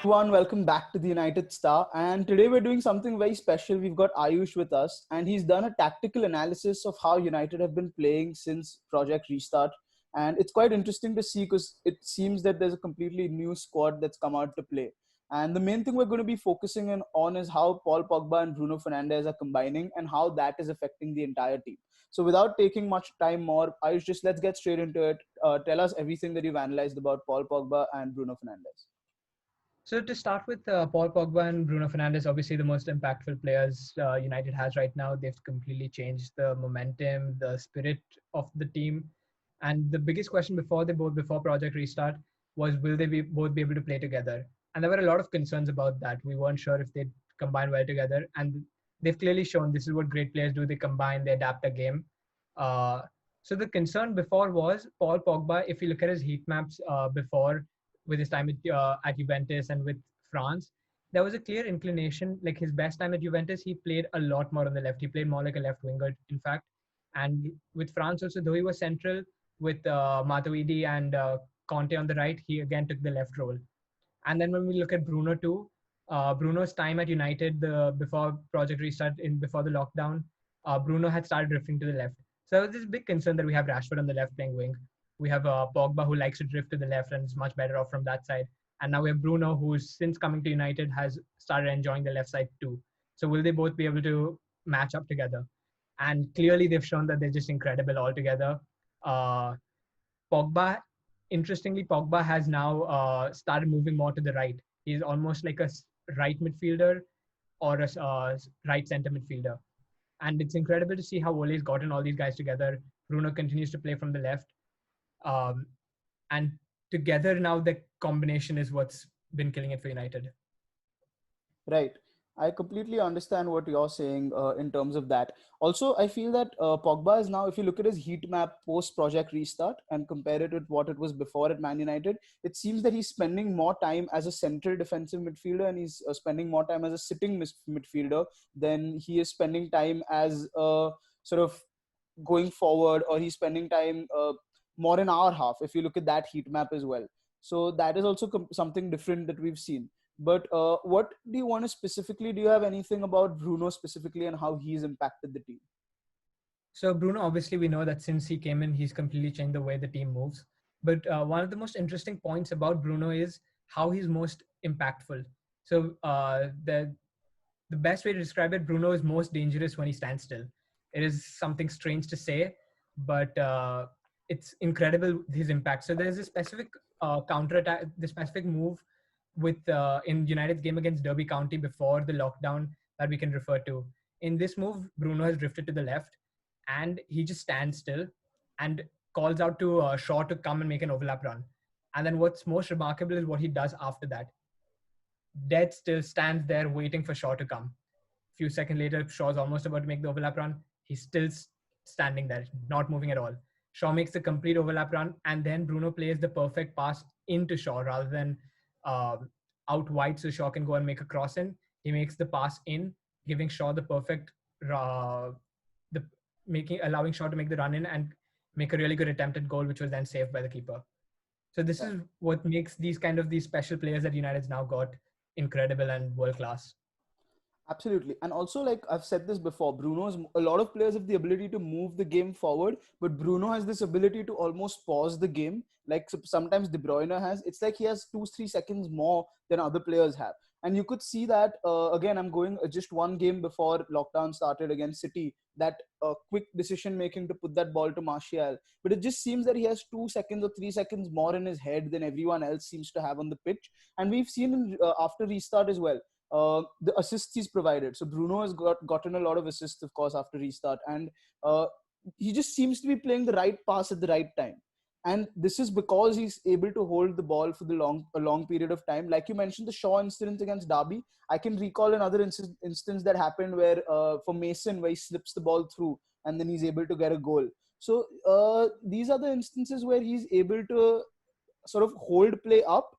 Everyone, welcome back to the United Star. And today we're doing something very special. We've got Aayush with us, and he's done a tactical analysis of how United have been playing since Project Restart. And it's quite interesting to see because it seems that there's a completely new squad that's come out to play. And the main thing we're going to be focusing on is how Paul Pogba and Bruno Fernandes are combining and how that is affecting the entire team. So without taking much time more, Ayush, just let's get straight into it. Tell us everything that you've analyzed about Paul Pogba and Bruno Fernandes. So to start with, Paul Pogba and Bruno Fernandes, obviously the most impactful players United has right now. They've completely changed the momentum, the spirit of the team. And the biggest question before Project Restart was, will they both be able to play together? And there were a lot of concerns about that. We weren't sure if they'd combine well together. And they've clearly shown this is what great players do. They combine, they adapt a game. Uh, so the concern before was Paul Pogba. If you look at his heat maps before, with his time at Juventus and with France, there was a clear inclination. Like his best time at Juventus, he played a lot more on the left. He played more like a left winger, in fact. And with France also, though he was central with Matuidi and Conte on the right, he again took the left role. And then when we look at Bruno too, Bruno's time at United before Project Restart, before the lockdown, Bruno had started drifting to the left. So there's this big concern that we have Rashford on the left playing wing. We have Pogba who likes to drift to the left and is much better off from that side. And now we have Bruno who's since coming to United has started enjoying the left side too. So will they both be able to match up together? And clearly they've shown that they're just incredible altogether. Uh, Pogba, interestingly, Pogba has now started moving more to the right. He's almost like a right midfielder or a right center midfielder. And it's incredible to see how Ole's gotten all these guys together. Bruno continues to play from the left. And together now the combination is what's been killing it for United. Right. I completely understand what you're saying in terms of that. Also, I feel that Pogba is now, if you look at his heat map post Project Restart and compare it with what it was before at Man United, it seems that he's spending more time as a central defensive midfielder and he's spending more time as a sitting midfielder than he is spending time as a sort of going forward, or he's spending time more in our half if you look at that heat map as well. So that is also something different that we've seen. But what do you want to specifically, do you have anything about Bruno specifically and how he's impacted the team? So Bruno, obviously we know that since he came in, he's completely changed the way the team moves. But one of the most interesting points about Bruno is how he's most impactful. So the best way to describe it, Bruno is most dangerous when he stands still. It is something strange to say, but it's incredible, his impact. So there's a specific counter attack, the specific move with in United's game against Derby County before the lockdown that we can refer to. In this move, Bruno has drifted to the left and he just stands still and calls out to Shaw to come and make an overlap run. And then what's most remarkable is what he does after that. Dead still stands there waiting for Shaw to come. A few seconds later, Shaw's almost about to make the overlap run. He's still standing there, not moving at all. Shaw makes the complete overlap run, and then Bruno plays the perfect pass into Shaw rather than out wide so Shaw can go and make a cross in. He makes the pass in, giving Shaw the perfect, allowing Shaw to make the run in and make a really good attempt at goal, which was then saved by the keeper. So this is what makes these special players that United's now got incredible and world class. Absolutely. And also, like I've said this before, a lot of players have the ability to move the game forward, but Bruno has this ability to almost pause the game. Like sometimes De Bruyne has. It's like he has 2-3 seconds more than other players have. And you could see that, again, I'm going just one game before lockdown started against City, that quick decision making to put that ball to Martial. But it just seems that he has 2 seconds or 3 seconds more in his head than everyone else seems to have on the pitch. And we've seen after restart as well. The assists he's provided. So Bruno has gotten a lot of assists, of course, after restart, and he just seems to be playing the right pass at the right time. And this is because he's able to hold the ball for a long period of time. Like you mentioned, the Shaw incident against Derby, I can recall another instance that happened where for Mason, where he slips the ball through and then he's able to get a goal. So these are the instances where he's able to sort of hold play up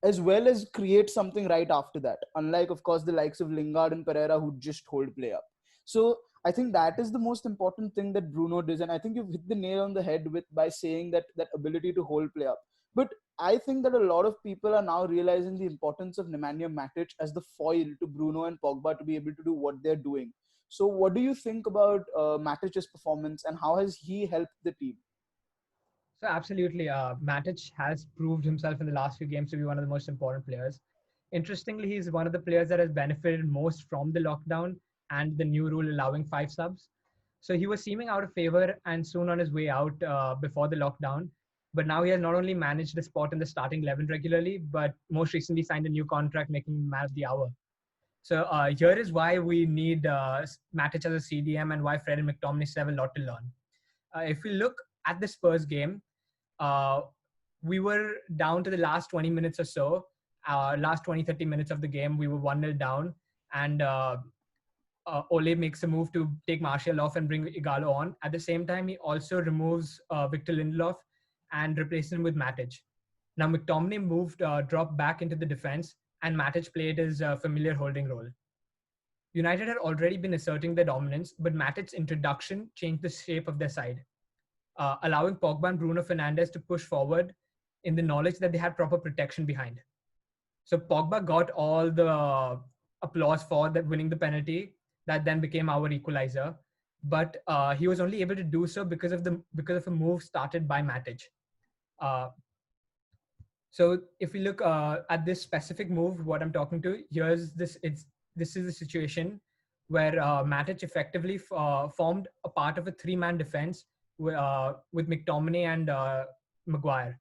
as well as create something right after that. Unlike, of course, the likes of Lingard and Pereira who just hold play up. So I think that is the most important thing that Bruno does. And I think you've hit the nail on the head by saying that ability to hold play up. But I think that a lot of people are now realizing the importance of Nemanja Matic as the foil to Bruno and Pogba to be able to do what they're doing. So, what do you think about Matic's performance, and how has he helped the team? So absolutely, Matic has proved himself in the last few games to be one of the most important players. Interestingly, he's one of the players that has benefited most from the lockdown and the new rule allowing 5 subs. So he was seeming out of favor and soon on his way out before the lockdown. But now he has not only managed a spot in the starting 11 regularly, but most recently signed a new contract, making him man of the hour. So here is why we need Matic as a CDM and why Fred and McTominay still have a lot to learn. If we look at the Spurs game, uh, we were down to the last 20 minutes or so. Last 20, 30 minutes of the game, we were 1-0 down. And Ole makes a move to take Martial off and bring Igalo on. At the same time, he also removes Victor Lindelof and replaces him with Matic. Now, McTominay dropped back into the defense, and Matic played his familiar holding role. United had already been asserting their dominance, but Matic's introduction changed the shape of their side, allowing Pogba and Bruno Fernandes to push forward in the knowledge that they had proper protection behind. So Pogba got all the applause for that winning the penalty that then became our equalizer, but he was only able to do so because of a move started by Matic. Uh, so if we look at this specific move, what I'm talking to, this is the situation where Matic effectively formed a part of a 3-man defense with McTominay and Maguire.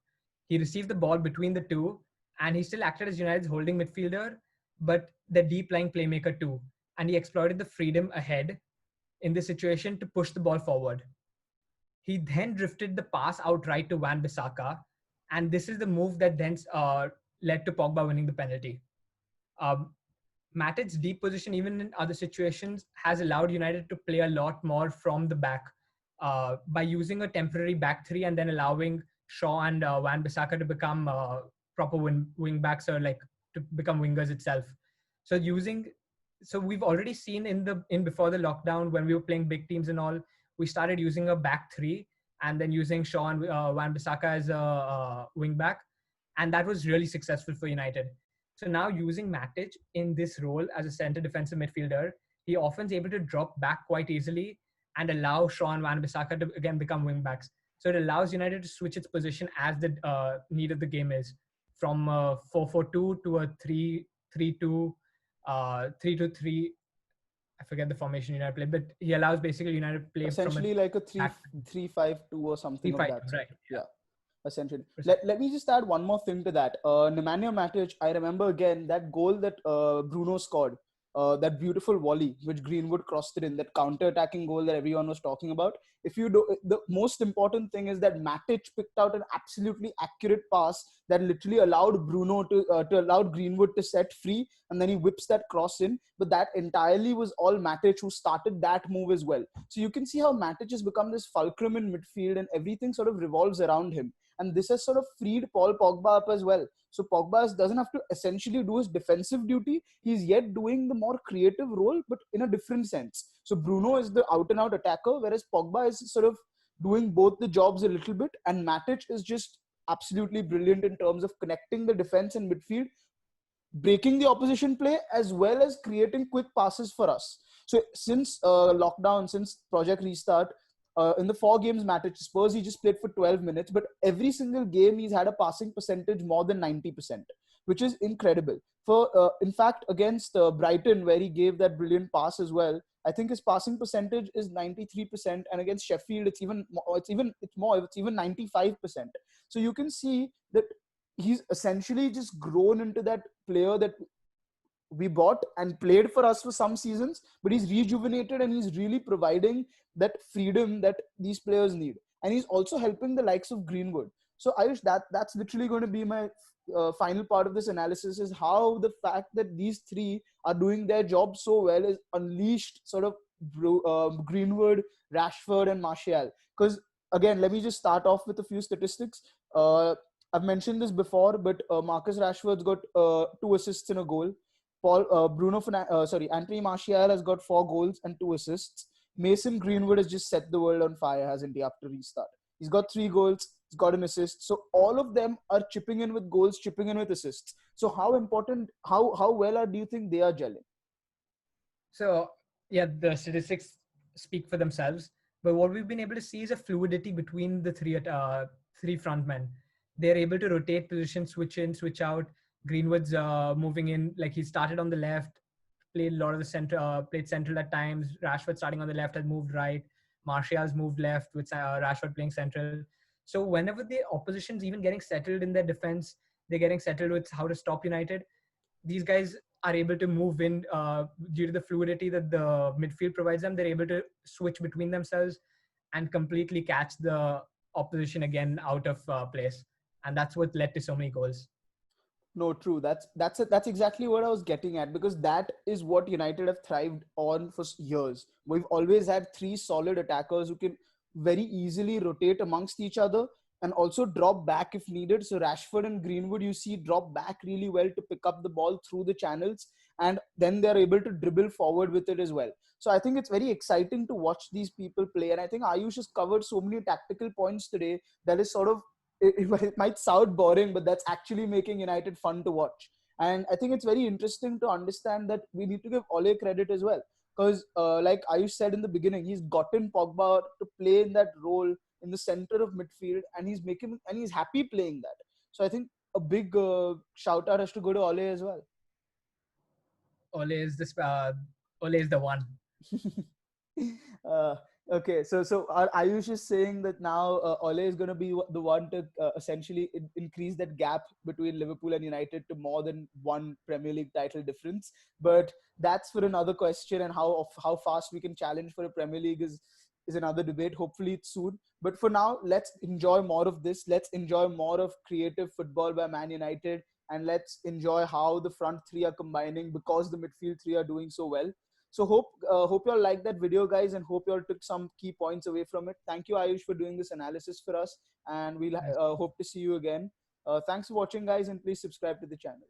He received the ball between the two, and he still acted as United's holding midfielder, but the deep lying playmaker too. And he exploited the freedom ahead in this situation to push the ball forward. He then drifted the pass outright to Wan-Bissaka, and this is the move that then led to Pogba winning the penalty. Um, Matic's deep position, even in other situations, has allowed United to play a lot more from the back by using a temporary back three and then allowing Shaw and Wan-Bissaka to become proper wing backs, or like to become wingers itself. So we've already seen in before the lockdown, when we were playing big teams and all, we started using a back three and then using Shaw and Wan-Bissaka as a wing back, and that was really successful for United. So now using Matic in this role as a center defensive midfielder, he often is able to drop back quite easily and allow Shaw and Wan-Bissaka to again become wing backs. So it allows United to switch its position as the need of the game is, from 4-4-2 to a 3-3-2, 3-2-3. I forget the formation United play, but he allows basically United to play essentially from like a 3-5-2 or something of that sort. right? Yeah. Essentially. Let me just add one more thing to that. Nemanja Matic, I remember again that goal that Bruno scored, that beautiful volley which Greenwood crossed it in, that counter-attacking goal that everyone was talking about. If you do, the most important thing is that Matic picked out an absolutely accurate pass that literally allowed Bruno to allow Greenwood to set free, and then he whips that cross in. But that entirely was all Matic who started that move as well. So you can see how Matic has become this fulcrum in midfield, and everything sort of revolves around him. And this has sort of freed Paul Pogba up as well. So Pogba doesn't have to essentially do his defensive duty. He's yet doing the more creative role, but in a different sense. So Bruno is the out-and-out attacker, whereas Pogba is sort of doing both the jobs a little bit. And Matic is just absolutely brilliant in terms of connecting the defense and midfield, breaking the opposition play, as well as creating quick passes for us. So since lockdown, since Project Restart, in the 4 games Matic, Spurs, he just played for 12 minutes, but every single game he's had a passing percentage more than 90%, which is incredible. In fact, against Brighton, where he gave that brilliant pass as well, I think his passing percentage is 93%, and against Sheffield, it's more, it's even 95%. So you can see that he's essentially just grown into that player that we bought and played for us for some seasons, but he's rejuvenated and he's really providing that freedom that these players need. And he's also helping the likes of Greenwood. So Aayush, that's literally going to be my final part of this analysis, is how the fact that these three are doing their job so well is unleashed sort of Greenwood, Rashford and Martial. Because again, let me just start off with a few statistics. I've mentioned this before, but Marcus Rashford's got 2 assists and a goal. Anthony Martial has got 4 goals and 2 assists. Mason Greenwood has just set the world on fire, hasn't he, after restart? He's got 3 goals. He's got an assist. So all of them are chipping in with goals, chipping in with assists. So how important, how well do you think they are gelling? So yeah, the statistics speak for themselves. But what we've been able to see is a fluidity between the three front men. They're able to rotate positions, switch in, switch out. Greenwood's moving in, like he started on the left, played a lot of the center, played central at times. Rashford starting on the left has moved right. Martial's moved left with Rashford playing central. So whenever the opposition's even getting settled in their defense, they're getting settled with how to stop United. These guys are able to move in due to the fluidity that the midfield provides them. They're able to switch between themselves and completely catch the opposition again out of place, and that's what led to so many goals. No, true. That's exactly what I was getting at, because that is what United have thrived on for years. We've always had 3 solid attackers who can very easily rotate amongst each other and also drop back if needed. So Rashford and Greenwood, you see, drop back really well to pick up the ball through the channels, and then they're able to dribble forward with it as well. So I think it's very exciting to watch these people play, and I think Ayush has covered so many tactical points today that is sort of, it might sound boring, but that's actually making United fun to watch. And I think it's very interesting to understand that we need to give Ole credit as well. Because, like Ayush said in the beginning, he's gotten Pogba to play in that role in the center of midfield, and he's happy playing that. So I think a big shout out has to go to Ole as well. Ole is this. Ole is the one. uh, okay, so our Ayush is saying that now Ole is going to be the one to essentially increase that gap between Liverpool and United to more than one Premier League title difference. But that's for another question, and how fast we can challenge for a Premier League is another debate. Hopefully it's soon. But for now, let's enjoy more of this. Let's enjoy more of creative football by Man United, and let's enjoy how the front three are combining because the midfield three are doing so well. So hope you all liked that video, guys, and hope you all took some key points away from it. Thank you, Ayush, for doing this analysis for us, and we'll Yes. hope to see you again. Thanks for watching, guys, and please subscribe to the channel.